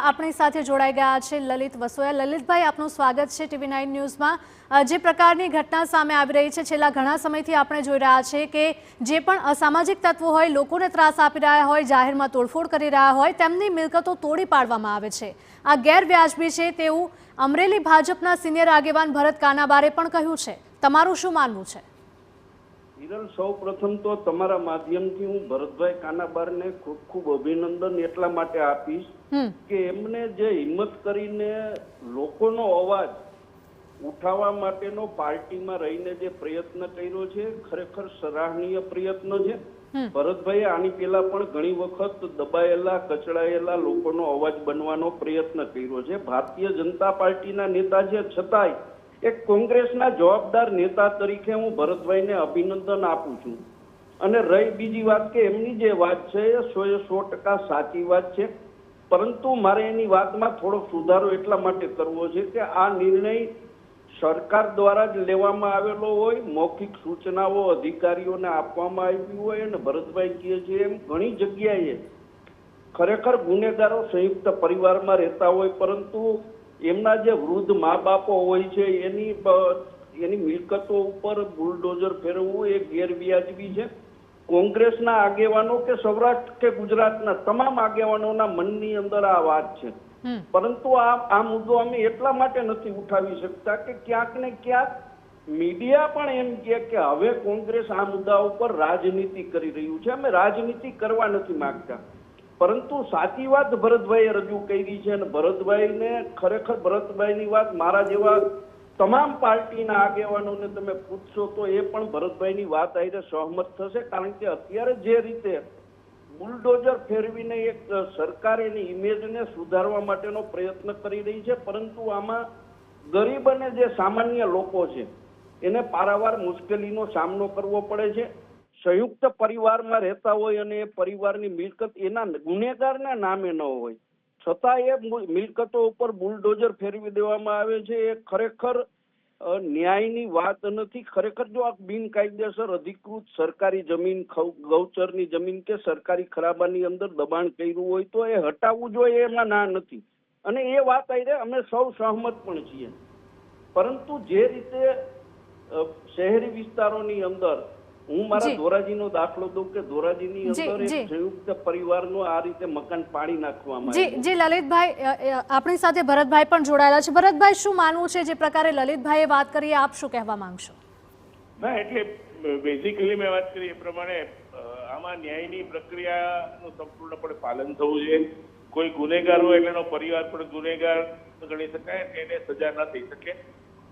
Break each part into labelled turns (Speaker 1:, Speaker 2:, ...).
Speaker 1: આપણી સાથે જોડાઈ ગયા છે લલિત વસોયા। લલિતભાઈ, આપનું સ્વાગત છે TV9 ન્યૂઝમાં। જે પ્રકારની ઘટના સામે આવી રહી છે, છેલ્લા ઘણા સમયથી આપણે જોઈ રહ્યા છે કે જે પણ અસામાજિક તત્વો હોય, લોકોને ત્રાસ આપી રહ્યા હોય, જાહેરમાં તોડફોડ કરી રહ્યા હોય, તેમની મિલકતો તોડી પાડવામાં આવે છે। આ ગેરવ્યાજબી છે તેવું અમરેલી ભાજપના સિનિયર આગેવાન ભરત કાનાબારે પણ કહ્યું છે। તમારું શું માનવું છે?
Speaker 2: હિરલ, સૌ પ્રથમ તો તમારા માધ્યમથી હું ભરતભાઈ કાનાબારને ખૂબ ખૂબ અભિનંદન એટલા માટે આપીશ કે એમને જે હિંમત કરીને લોકોનો અવાજ ઉઠાવવા માટેનો પાર્ટીમાં રહીને જે પ્રયત્ન કર્યો છે, ખરેખર સરાહનીય પ્રયત્ન છે। ભરતભાઈએ આની પહેલા પણ ઘણી વખત દબાયેલા, કચડાયેલા લોકોનો અવાજ બનવાનો પ્રયત્ન કર્યો છે। ભારતીય જનતા પાર્ટીના નેતા છે, છતાંય એક કોંગ્રેસના જવાબદાર નેતા તરીકે હું ભરતભાઈને અભિનંદન આપું છું। અને રહી બીજી વાત કે એમની જે વાત છે એ 100% સાચી વાત છે, પરંતુ મારે એની વાતમાં થોડો સુધારો એટલા માટે કરવો છે કે આ નિર્ણય સરકાર દ્વારા જ લેવામાં આવેલો હોય, મૌખિક સૂચનાઓ અધિકારીઓને આપવામાં આવી હોય, અને ભરતભાઈ કહે છે એમ ઘણી જગ્યાએ ખરેખર ગુનેગારો સંયુક્ત પરિવારમાં રહેતા હોય, પરંતુ એમના જે વૃદ્ધ મા બાપો હોય છે એની મિલકતો ઉપર બુલડોઝર ફેરવવું એ ગેરવ્યાજબી છે। કોંગ્રેસના આગેવાનો કે સૌરાષ્ટ્ર કે ગુજરાતના તમામ આગેવાનોના મનની અંદર આ વાત છે, પરંતુ આ મુદ્દો અમે એટલા માટે નથી ઉઠાવી શકતા કે ક્યાંક ને ક્યાંક મીડિયા પણ એમ કહે કે હવે કોંગ્રેસ આ મુદ્દા ઉપર રાજનીતિ કરી રહ્યું છે। અમે રાજનીતિ કરવા નથી માંગતા, પરંતુ સાચી વાત ભરતભાઈએ રજૂ કરી છે, અને ભરતભાઈને ખરેખર ભરતભાઈની વાત મારા જેવા તમામ પાર્ટીના આગેવાનોને તમે પૂછશો તો એ પણ ભરતભાઈની વાત આઈને સહમત થશે, કારણ કે અત્યારે જે રીતે બુલડોઝર ફેરવીને એક સરકાર એની ઇમેજને સુધારવા માટેનો પ્રયત્ન કરી રહી છે, પરંતુ આમાં ગરીબ અને જે સામાન્ય લોકો છે એને પારાવાર મુશ્કેલીનો સામનો કરવો પડે છે। સંયુક્ત પરિવારમાં રહેતા હોય અને એ પરિવારની મિલકત એના ગુનેગારના નામે ન હોય, છતાં એ મિલકતો ઉપર બુલડોઝર ફેરવી દેવામાં આવે છે, એ ખરેખર ન્યાયની વાત નથી। ખરેખર જો આ બિનકાયદેસર અધિકૃત સરકારી જમીન, ગૌચરની જમીન કે સરકારી ખરાબાની અંદર દબાણ કર્યું હોય તો એ હટાવવું જોઈએ, એમાં ના નથી, અને એ વાત આઈને અમે સૌ સહમત પણ છીએ। પરંતુ જે રીતે શહેરી વિસ્તારોની અંદર, હું મારા ધોરાજીનો દાખલો દઉં કે ધોરાજીની અંદર એક સંયુક્ત પરિવારનું આ રીતે મકાન પાડી નાખવામાં આવ્યું।
Speaker 1: જી લલિતભાઈ, આપણી સાથે ભરતભાઈ પણ જોડાયેલા છે। ભરતભાઈ, શું માનવું છે જે પ્રકારે લલિતભાઈએ વાત કરી, આપ શું કહેવા માંગશો?
Speaker 3: ના, એટલે બેઝિકલી મેં વાત કરી એ પ્રમાણે આમાં ન્યાયની પ્રક્રિયાનું સંપૂર્ણપણે પાલન થવું જોઈએ। કોઈ ગુનેગાર હોય એટલે એનો પરિવાર પણ ગુનેગાર ગણી શકાય, એને સજા ન થઈ શકે।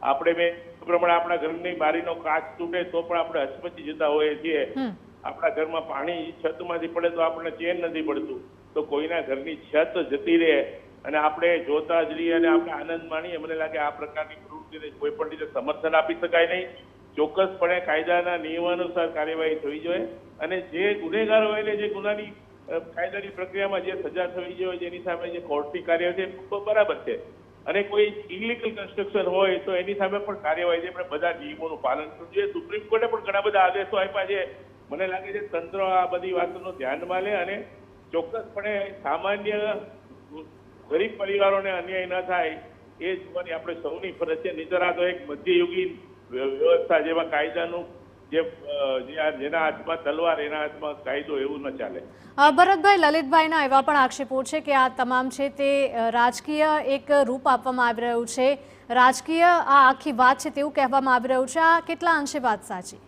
Speaker 3: આપણે મેં પ્રમાણે આપણા ઘરની બારીનો કાચ તૂટે તો પણ આપણે હચમચી જતા હોઈએ છીએ। આપણા ઘરમાં પાણી છતમાંથી પડે તો આપણને ચેન નથી પડતું, તો કોઈના ઘરની છત જતી રહે અને આપણે જોતા જ રહીએ અને આપણે આનંદ માણીએ, મને લાગે આ પ્રકારની પ્રવૃત્તિને કોઈ પણ રીતે સમર્થન આપી શકાય નહીં। ચોક્કસપણે કાયદાના નિયમાનુસાર કાર્યવાહી થવી જોઈએ, અને જે ગુનેગાર હોય એટલે જે ગુનાની કાયદાની પ્રક્રિયામાં જે સજા થવી જોઈએ, જેની સામે જે કોર્ટની કાર્યવાહી છે બરાબર છે, અને કોઈ ઇલીગલ કન્સ્ટ્રક્શન હોય તો એની સામે પણ કાર્યવાહી છે, આપણે બધા નિયમોનું પાલન કરવું જોઈએ। સુપ્રીમ કોર્ટે પણ ઘણા બધા આદેશો આપ્યા છે। મને લાગે છે તંત્ર આ બધી વાતોનું ધ્યાનમાં લે અને ચોક્કસપણે સામાન્ય ગરીબ પરિવારોને અન્યાય ન થાય એ જોવાની આપણે સૌની ફરજ છે। નહીંતર આ તો એક મધ્યયુગીન વ્યવસ્થા, જેમાં કાયદાનું જેના હાથમાં તલવાર એના હાથમાં કાયદો, એવું ન ચાલે।
Speaker 1: ભરતભાઈ, લલિતભાઈના એવા પણ આક્ષેપો છે કે આ તમામ છે તે રાજકીય એક રૂપ આપવામાં આવી રહ્યું છે, રાજકીય આ આખી વાત છે તેવું કહેવામાં આવી રહ્યું છે। આ કેટલા અંશે વાત સાચી?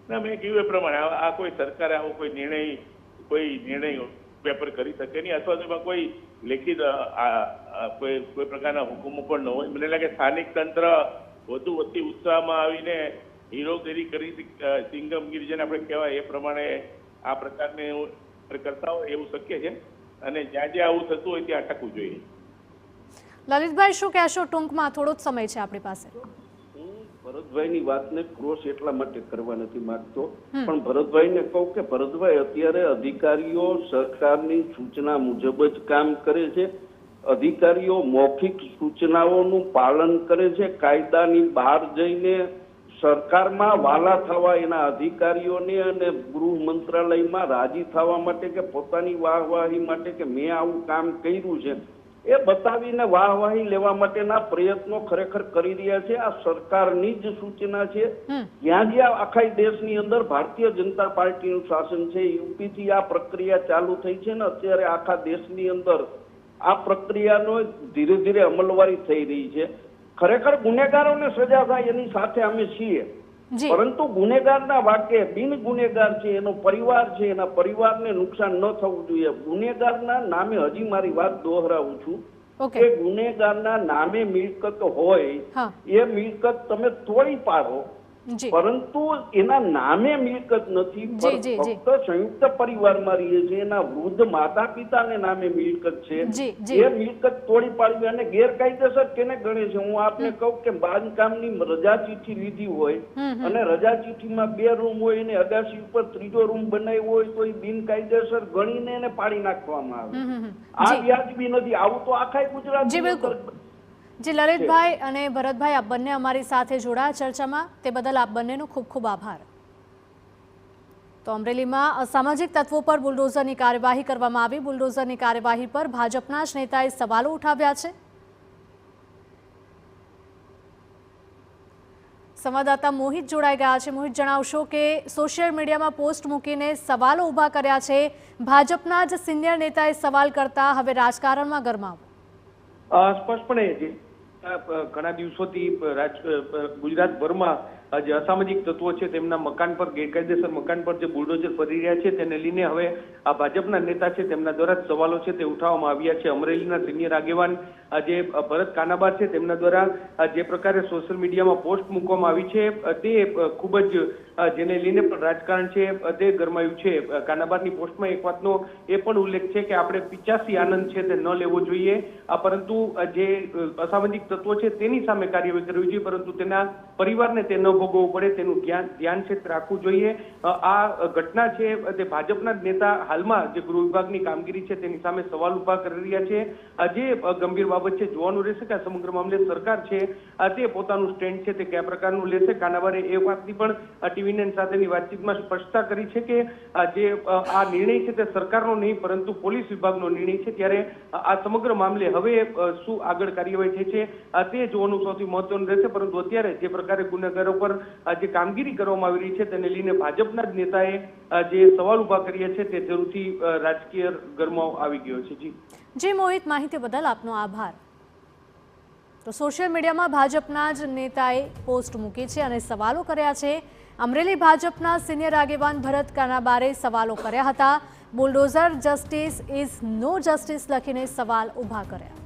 Speaker 3: ના, મેં કહ્યું એ પ્રમાણે આ કોઈ સરકારે આવો કોઈ નિર્ણય પેપર કરી શકે નહીં, અથવા તો એમાં કોઈ લેખિત કોઈ પ્રકારના હુકમો પણ ન હોય। મને લાગે સ્થાનિક તંત્ર વધુ ઉત્સાહમાં આવીને હીરોગીરી કરી, સિંગમગીરી જેને આપણે કહેવાય એ પ્રમાણે આ પ્રકારને કરતા હોય એવું શક્ય છે, અને જ્યાં જ્યાં આવું થતું હોય ત્યાં અટકવું જોઈએ।
Speaker 1: લલિતભાઈ, શું કહેશો? ટૂંકમાં થોડો જ સમય છે આપણી પાસે।
Speaker 2: હું ભરતભાઈની વાતને ક્રોસ એટલા માટે કરવા નથી માંગતો, પણ ભરતભાઈને કહું કે ભરતભાઈ અત્યારે અધિકારીઓ સરકારની સૂચના મુજબ જ કામ કરે છે। અધિકારીઓ મૌખિક સૂચનાઓનું પાલન કરે છે, કાયદાની બહાર જઈને સરકારમાં વાલા થવા એના અધિકારીઓને અને ગૃહ મંત્રાલયમાં રાજી થવા માટે કે પોતાની વાહવાહી માટે કે મેં આવું કામ કર્યું છે એ બતાવીને વાહવાહી લેવા માટેના પ્રયત્નો ખરેખર કરી રહ્યા છે. આ સરકારની જ સૂચના છે. જ્યાં જ્યાં આખા દેશની અંદર ભારતીય જનતા પાર્ટીનું શાસન છે, યુપીથી આ પ્રક્રિયા ચાલુ થઈ છે ને અત્યારે આખા દેશની અંદર આ પ્રક્રિયાનો ધીરે ધીરે અમલવારી થઈ રહી છે. ખરેખર ગુનેગારોને સજા થાય એની સાથે અમે છીએ, પરંતુ ગુનેગારના વાકે બિન ગુનેગાર છે, એનો પરિવાર છે, એના પરિવારને નુકસાન ન થવું જોઈએ. ગુનેગારના નામે હજી મારી વાત દોહરાવું છું કે ગુનેગારના નામે મિલકત હોય એ મિલકત તમે તોડી પાડો, પરંતુ એના નામે મિલકત નથી, ફક્ત સંયુક્ત પરિવારમાં રહીએ છે, એના વૃદ્ધ માતા પિતાને નામે મિલકત છે, એ મિલકત તોડી પાડવી અને ગેરકાયદેસર કેને ગણે છે? હું આપને કહું કે બાંધકામની રજા ચિઠ્ઠી લીધી હોય અને રજા ચિઠ્ઠીમાં 2 રૂમ હોય એને અગાસી ઉપર 3જો રૂમ બનાવ્યો હોય તો એ બિનકાયદેસર ગણીને એને પાડી નાખવામાં આવે. આ વ્યાજબી નથી. આવું તો આખા ગુજરાત.
Speaker 1: જી લલિતભાઈ અને ભરતભાઈ, આપ બંને અમારી સાથે જોડાયા ચર્ચામાં, તે બદલ આપ બંનેનો ખૂબ ખૂબ આભાર. તો અમરેલીમાં અસામાજિક તત્વો પર બુલડોઝરની કાર્યવાહી કરવામાં આવી. બુલડોઝરની કાર્યવાહી પર ભાજપના જ નેતાએ સવાલો ઉઠાવ્યા છે. સંવાદદાતા મોહિત જોડાઈ ગયા છે. મોહિત, જણાવશો કે સોશિયલ મીડિયામાં પોસ્ટ મૂકીને સવાલો ઊભા કર્યા છે, ભાજપના જ સિનિયર નેતાએ સવાલ કરતા હવે રાજકારણમાં ગરમાવો.
Speaker 4: સ્પષ્ટપણે ઘણા દિવસોથી ગુજરાતભરમાં જે અસામાજિક તત્વો છે તેમના મકાન પર, ગેરકાયદેસર મકાન પર જે બુલડોઝર ફરી રહ્યા છે તેને લઈને હવે આ ભાજપના નેતા છે તેમના દ્વારા સવાલો છે તે ઉઠાવવામાં આવ્યા છે. અમરેલીના સિનિયર આગેવાન જે ભરત કાનાબાર છે તેમના દ્વારા જે પ્રકારે સોશિયલ મીડિયામાં પોસ્ટ મૂકવામાં આવી છે તે ખૂબ જ જેને લઈને પણ રાજકારણ છે તે ગરમાયું છે. કાનાબારની પોસ્ટમાં એક વાતનો એ પણ ઉલ્લેખ છે કે આપણે 85 આનંદ છે તે ન લેવો જોઈએ, પરંતુ જે અસામાજિક તત્વો છે તેની સામે કાર્યવાહી કરવી જોઈએ, પરંતુ તેના પરિવારને તે ન ભોગવવું પડે તેનું ધ્યાન છે રાખવું જોઈએ. આ ઘટના છે તે ભાજપના જ નેતા હાલમાં જે ગૃહ વિભાગની કામગીરી છે તેની સામે સવાલ ઉભા કરી રહ્યા છે. જે ગંભીર બાબત છે, જોવાનું રહેશે કે આ સમગ્ર મામલે સરકાર છે તે પોતાનું સ્ટેન્ડ છે તે કયા પ્રકારનું લેશે. કાનાબારે એ વાતની પણ ટીવી9 સાથેની વાતચીતમાં સ્પષ્ટતા કરી છે કે જે આ નિર્ણય છે તે સરકારનો નહીં પરંતુ પોલીસ વિભાગનો નિર્ણય છે, ત્યારે આ સમગ્ર મામલે હવે શું આગળ કાર્યવાહી થઈ છે તે જોવાનું સૌથી મહત્વનું રહેશે. પરંતુ અત્યારે જે પ્રકારે ગુનેગારો પર જે કામગીરી કરવામાં આવી રહી છે તેને લઈને ભાજપના જ નેતાએ જે સવાલ ઉભા કર્યા છે તે જરૂરથી રાજકીય ગરમાવો આવી ગયો છે.
Speaker 1: જી મોહિત, માહિતી બદલ આપનો આભાર. તો સોશિયલ મીડિયામાં ભાજપના જ નેતાએ પોસ્ટ મૂકી છે અને સવાલો કર્યા છે. અમરેલી ભાજપના સિનિયર આગેવાન ભરત કાનાબારે સવાલો કર્યા હતા. Bulldozer justice is no justice લખીને સવાલ ઉભા કર્યા.